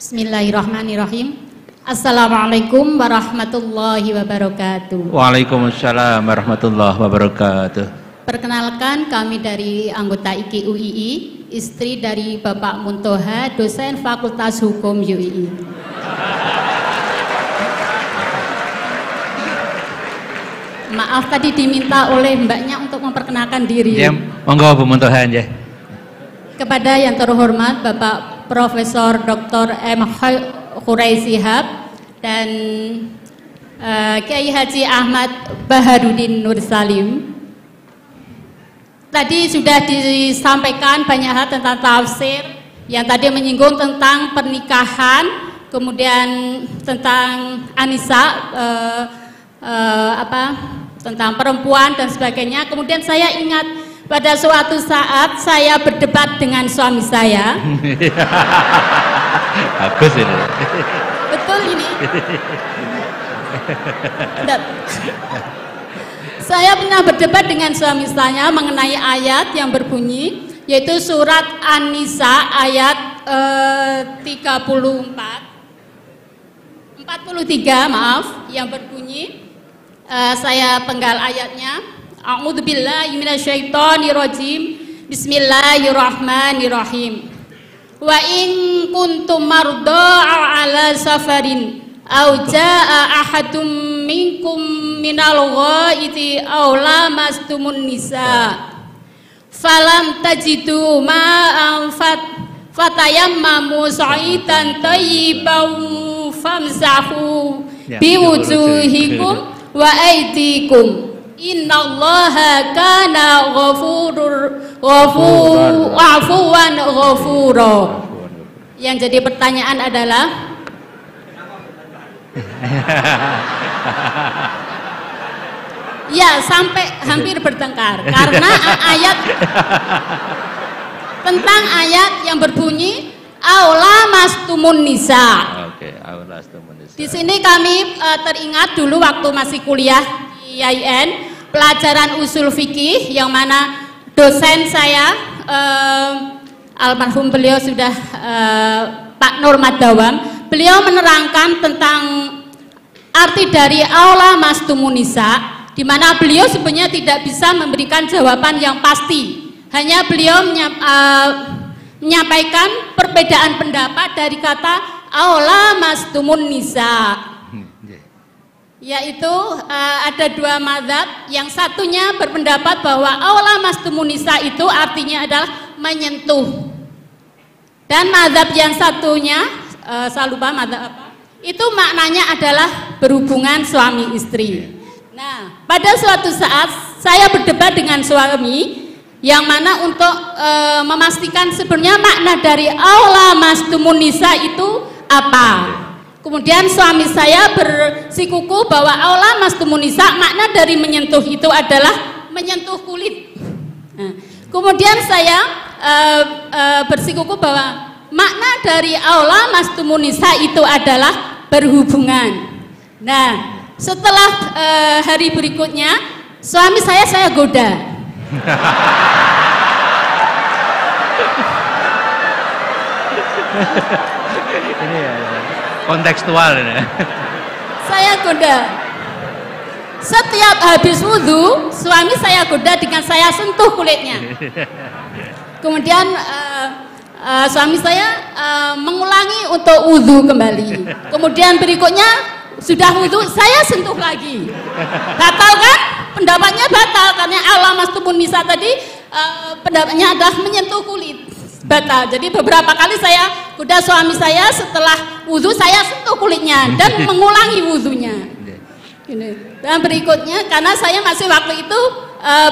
Bismillahirrahmanirrahim. Assalamualaikum warahmatullahi wabarakatuh. Waalaikumsalam warahmatullahi wabarakatuh. Perkenalkan, kami dari anggota IKI UII, istri dari Bapak Muntoha, dosen Fakultas Hukum UII. Maaf, tadi diminta oleh mbaknya untuk memperkenalkan diri. Ya, monggo Bu Muntoha ya. Kepada yang terhormat Bapak Profesor Dr. M. Khurai Shihab dan Kiai Haji Ahmad Baharudin Nur Salim. Tadi sudah disampaikan banyak hal tentang tafsir, yang tadi menyinggung tentang pernikahan, kemudian tentang Anisa, tentang perempuan dan sebagainya. Kemudian saya ingat pada suatu saat saya berdebat dengan suami saya. Bagus ini. Betul ini. Saya pernah berdebat dengan suami saya mengenai ayat yang berbunyi, yaitu surat An-Nisa ayat 43 maaf, yang berbunyi, saya penggal ayatnya. A'udzubillahi minasyaitonirrajim. Bismillahirrahmanirrahim. Wa in kuntum mardaa ala safarin aw jaa ahadum minkum minal ghaiti aw lamastumun nisa falam tajidu ma'an fatayammamu sa'idan thayyiban famsahu biwujuhikum wa aydikum. Innallaha kana afuwan ghafura. Yang jadi pertanyaan adalah ya, sampai hampir bertengkar karena ayat tentang ayat yang berbunyi aula mastumun nisa. Oke, aula mastumun nisa. Di sini kami teringat dulu waktu masih kuliah di IAIN, pelajaran usul fikih, yang mana dosen saya almarhum beliau sudah Pak Nur Madawam, beliau menerangkan tentang arti dari aula mastumun nisa, di mana beliau sebenarnya tidak bisa memberikan jawaban yang pasti. Hanya beliau menyampaikan perbedaan pendapat dari kata aula mastumun nisa, yaitu ada dua mazhab. Yang satunya berpendapat bahwa aula mastumun nisa itu artinya adalah menyentuh, dan mazhab yang satunya saya lupa mazhab apa, itu maknanya adalah berhubungan suami istri. Nah, pada suatu saat saya berdebat dengan suami, yang mana untuk memastikan sebenarnya makna dari aula mastumun nisa itu apa. Kemudian suami saya bersikuku bahwa aula mastumun nisa, makna dari menyentuh itu adalah menyentuh kulit. Nah, kemudian saya bersikuku bahwa makna dari aula mastumun nisa itu adalah berhubungan. Nah, setelah hari berikutnya suami saya goda. Ini ya, kontekstual ini. Saya goda. Setiap habis wudhu, suami saya goda dengan saya sentuh kulitnya. Kemudian suami saya mengulangi untuk wudhu kembali. Kemudian berikutnya sudah wudhu, saya sentuh lagi. Batal kan? Pendapatnya batal karena aula mastumun nisa tadi pendapatnya adalah menyentuh kulit. Batal. Jadi beberapa kali saya goda suami saya, setelah wudhu saya sentuh kulitnya dan mengulangi wudhunya. Dan berikutnya, karena saya masih waktu itu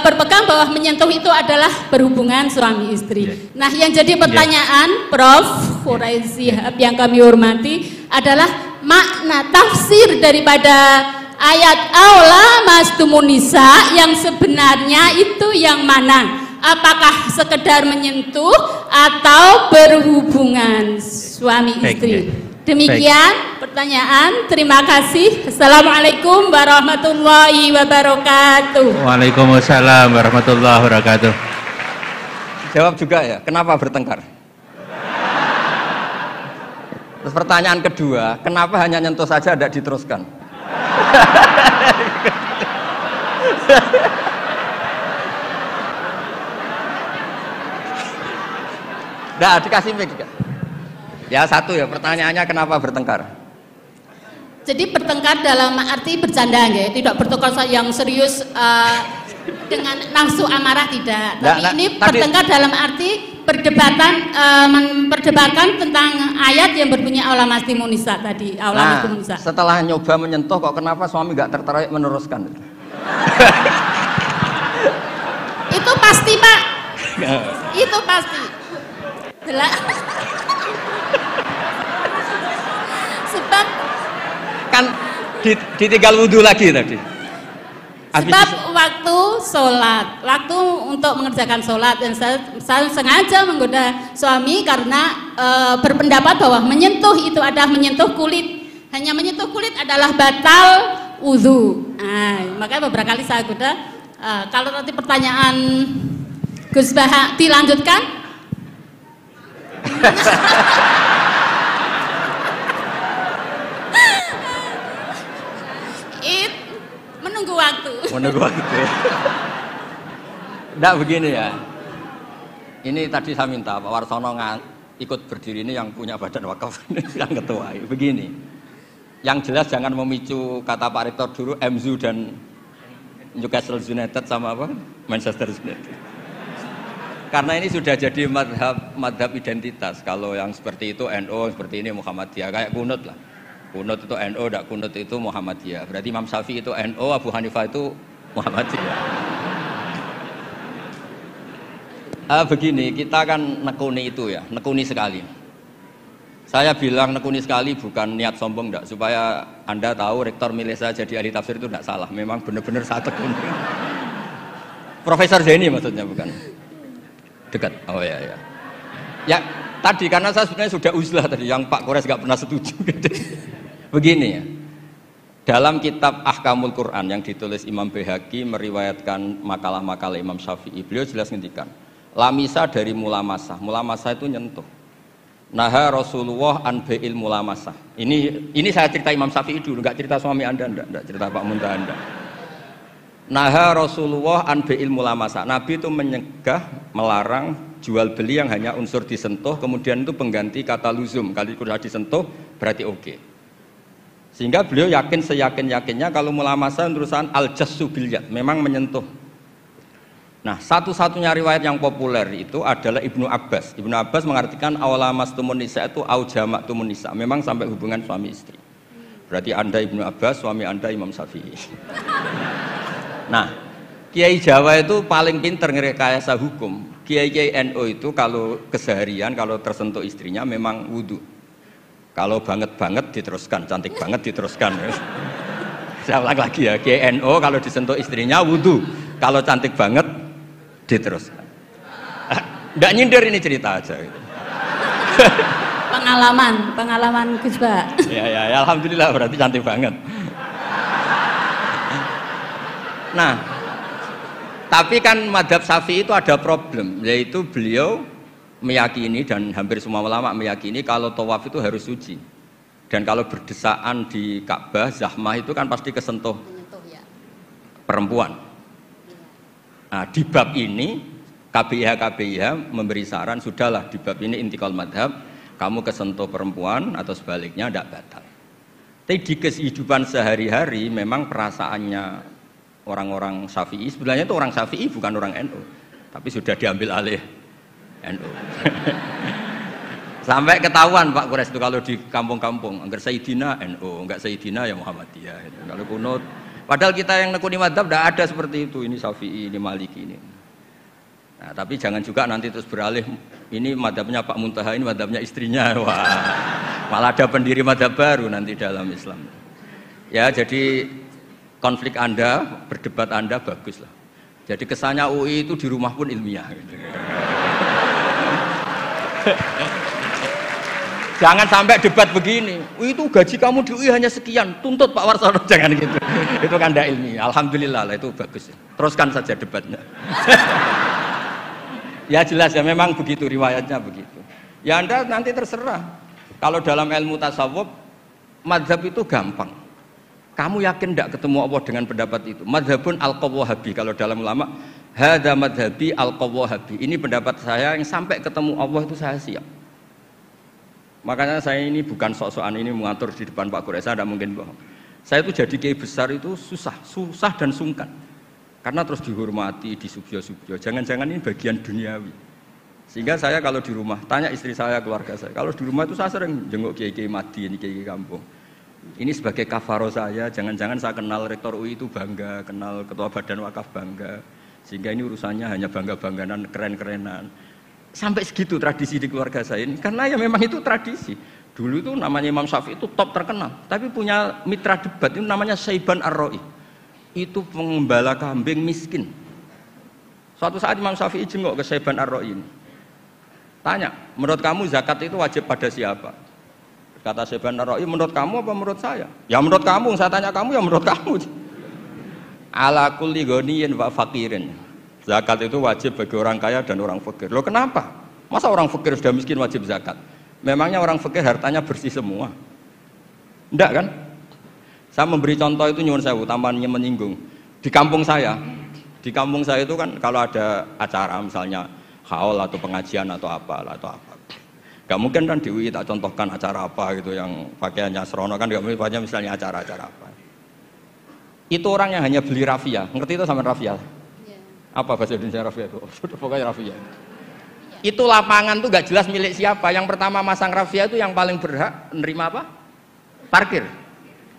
berpegang bahwa menyentuh itu adalah berhubungan suami istri. Nah, yang jadi pertanyaan Prof. Khurai Shihab yang kami hormati adalah makna tafsir daripada ayat aula mastumun nisa yang sebenarnya itu yang mana? Apakah sekedar menyentuh atau berhubungan suami istri? Demikian pertanyaan. Terima kasih. Assalamualaikum warahmatullahi wabarakatuh. Waalaikumsalam warahmatullahi wabarakatuh. Jawab juga ya, kenapa bertengkar? Terus pertanyaan kedua, kenapa hanya nyentuh saja tidak diteruskan? Nah, dikasih mic. Ya satu ya, pertanyaannya kenapa bertengkar? Jadi bertengkar dalam arti bercanda ya, tidak bertengkar yang serius dengan nafsu amarah tidak. Tapi ini bertengkar dalam arti memperdebatkan tentang ayat yang berbunyi aulamasti munisa tadi. Aulamasti munisa. Setelah nyoba menyentuh kok kenapa suami nggak tertarik meneruskan? Itu pasti Pak. Itu pasti. Sebab kan ditinggal wudhu lagi tadi. Sebab waktu sholat, waktu untuk mengerjakan sholat, dan saya sengaja menggoda suami karena berpendapat bahwa menyentuh itu adalah menyentuh kulit, hanya menyentuh kulit adalah batal wudhu. Makanya beberapa kali saya goda. Kalau nanti pertanyaan Gus Baha dilanjutkan. Menunggu waktu. Menunggu waktu. Nggak begini ya. Ini tadi saya minta Pak Warsono ikut berdiri ini yang punya badan wakaf yang ketua. Begini. Yang jelas jangan memicu kata Pak Rektor dulu MZU dan Newcastle United sama apa? Manchester United. Karena ini sudah jadi madhab identitas. Kalau yang seperti itu NU, seperti ini Muhammadiyah, kayak kunut lah. Kunut itu NU, tidak kunut itu Muhammadiyah. Berarti Imam Syafi'i itu NU, Abu Hanifah itu Muhammadiyah. Begini, kita kan nekuni itu ya, nekuni sekali. Saya bilang nekuni sekali bukan niat sombong enggak, supaya Anda tahu Rektor milih saya jadi ahli tafsir itu tidak salah. Memang benar-benar saya tekuni. Profesor Zaini maksudnya bukan. Dekat. Oh ya ya. Ya tadi karena saya sebenarnya sudah uzlah tadi yang Pak Kores nggak pernah setuju. Begini ya. Dalam kitab Ahkamul Quran yang ditulis Imam Baihaqi meriwayatkan makalah-makalah Imam Syafi'i, beliau jelas ngendikan, lamisa dari mulamasah. Mulamasah itu nyentuh. Naha Rasulullah an bai'il mulamasah. Ini saya cerita Imam Syafi'i dulu, nggak cerita suami Anda, enggak cerita Pak Muntaha Anda. Naha Rasulullah an bai'il mulamasah. Nabi itu menyegah, melarang jual beli yang hanya unsur disentuh, kemudian itu pengganti kata luzum. Kalau sudah disentuh berarti oke. Sehingga beliau yakin seyakin-yakinnya kalau mulamasah terusan al-jassu bil yad, memang menyentuh. Nah, satu-satunya riwayat yang populer itu adalah Ibnu Abbas. Ibnu Abbas mengartikan awlamastumun nisa itu au jama'tumun nisa, memang sampai hubungan suami istri. Berarti Anda Ibnu Abbas, suami Anda Imam Syafi'i. Nah, Kiai Jawa itu paling pinter ngerekayasa hukum. Kiai NU itu kalau keseharian, kalau tersentuh istrinya memang wudhu. Kalau banget-banget diteruskan, cantik banget diteruskan. Saya ulang lagi ya, Kiai NU kalau disentuh istrinya wudhu. Kalau cantik banget diteruskan. Nggak nyindir ini cerita aja. Pengalaman Gus Ba. Ya, alhamdulillah berarti cantik banget. Nah, tapi kan madhab Syafi'i itu ada problem, yaitu beliau meyakini dan hampir semua ulama meyakini kalau tawaf itu harus suci. Dan kalau berdesaan di Ka'bah, zahmah itu kan pasti kesentuh perempuan. Nah, di bab ini KBIH memberi saran, sudahlah di bab ini intikal madhab, kamu kesentuh perempuan atau sebaliknya tidak batal. Tapi di kehidupan sehari-hari memang perasaannya orang-orang Syafi'i, sebenarnya itu orang Syafi'i bukan orang NU, tapi sudah diambil alih NU. Sampai ketahuan Pak Kures itu kalau di kampung-kampung, enggak Sayyidina NU, enggak Sayyidina ya Muhammadiyah. Kalau kunut, padahal kita yang nekuni madhab tidak ada seperti itu, ini Syafi'i, ini Maliki ini. Nah, tapi jangan juga nanti terus beralih, ini madhabnya Pak Muntaha, ini madhabnya istrinya. Wah, malah ada pendiri madhab baru nanti dalam Islam. Ya, jadi konflik Anda, berdebat Anda bagus lah. Jadi kesannya UI itu di rumah pun ilmiah. Jangan sampai debat begini. Itu gaji kamu di UI hanya sekian, tuntut Pak Warsono, jangan gitu. Itu kan tidak ilmiah. Alhamdulillah lah itu bagus. Teruskan saja debatnya. Ya jelas ya memang begitu riwayatnya begitu. Ya Anda nanti terserah. Kalau dalam ilmu tasawuf, mazhab itu gampang. Kamu yakin tidak ketemu Allah dengan pendapat itu? Mazhabun al-Qawwahabi. Kalau dalam ulama, hadza madhabi al-Qawwahabi. Ini pendapat saya yang sampai ketemu Allah itu saya siap. Makanya saya ini bukan sok-sokan ini mengatur di depan Pak Quraisy, saya tidak mungkin bohong. Saya itu jadi kiai besar itu susah dan sungkan. Karena terus dihormati, disubyo-subyo. Jangan-jangan ini bagian duniawi. Sehingga saya kalau di rumah, tanya istri saya, keluarga saya. Kalau di rumah itu saya sering jenguk kiai-kiai madi, ini kiai kampung. Ini sebagai kafaro saya, jangan-jangan saya kenal rektor UI itu bangga, kenal ketua badan wakaf bangga. Sehingga ini urusannya hanya bangga-bangganan, keren-kerenan. Sampai segitu tradisi di keluarga saya ini. Karena ya memang itu tradisi. Dulu itu namanya Imam Syafi'i itu top terkenal. Tapi punya mitra debat, itu namanya Saiban Ar-Ra'i. Itu pengembala kambing miskin. Suatu saat Imam Syafi'i jenguk ke Saiban Ar-Ra'i ini. Tanya, menurut kamu zakat itu wajib pada siapa? Kata Saiban Ar-Ra'i, menurut kamu apa menurut saya? Ya menurut kamu, saya tanya kamu ya menurut kamu. Ala kulli ghaniyin wa faqirin. Zakat itu wajib bagi orang kaya dan orang fakir. Loh kenapa? Masa orang fakir sudah miskin wajib zakat? Memangnya orang fakir hartanya bersih semua? Enggak kan? Saya memberi contoh itu nyuwun sewu, tambahannya menyinggung. Di kampung saya itu kan kalau ada acara misalnya haul atau pengajian atau apa. Gak mungkin kan di UI tak contohkan acara apa gitu yang pakaiannya serono kan, gak mungkin misalnya acara-acara apa. Itu orang yang hanya beli rafia, ngerti itu sama rafia? Apa bahasa Indonesia rafia itu? Pokoknya rafia. Itu lapangan tuh gak jelas milik siapa. Yang pertama masang rafia itu yang paling berhak menerima apa? Parkir.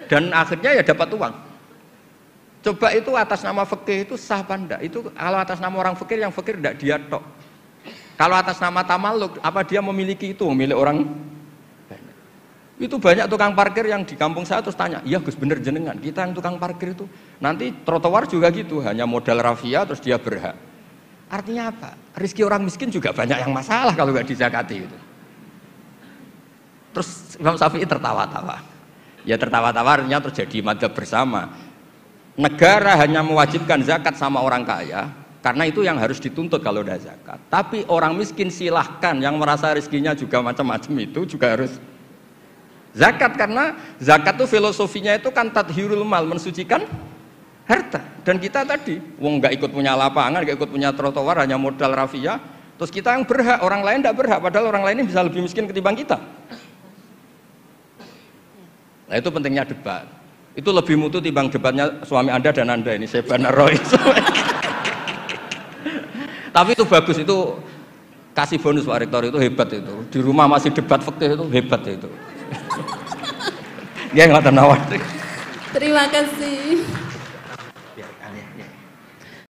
Dan akhirnya ya dapat uang. Coba itu atas nama fikih itu sah apa enggak? Itu kalau atas nama orang fikir, yang fikir enggak dia tok. Kalau atas nama tamaluk, apa dia memiliki itu, milik orang? Itu banyak tukang parkir yang di kampung saya terus tanya, iya Gus bener jenengan, kita yang tukang parkir itu nanti trotoar juga gitu, hanya modal rafia terus dia berhak. Artinya apa? Rezeki orang miskin juga banyak yang masalah kalau nggak dizakati itu. Terus Imam Syafi'i tertawa-tawa. Ya tertawa-tawa artinya terjadi madzhab bersama. Negara hanya mewajibkan zakat sama orang kaya, karena itu yang harus dituntut kalau udah zakat. Tapi orang miskin silahkan, yang merasa rezekinya juga macam-macam itu juga harus zakat, karena zakat itu filosofinya itu kan tathhirul mal, mensucikan harta. Dan kita tadi, wong nggak ikut punya lapangan, nggak ikut punya trotoar, hanya modal rafia, terus kita yang berhak, orang lain tidak berhak, padahal orang lain ini bisa lebih miskin ketimbang kita. Nah itu pentingnya debat. Itu lebih mutu timbang debatnya suami Anda dan Anda ini, Saiban Ar-Ra'i. Tapi itu bagus, itu kasih bonus Pak Rektor, itu hebat itu. Di rumah masih debat fikih itu hebat itu. Dia nggak tenawar. Terima kasih.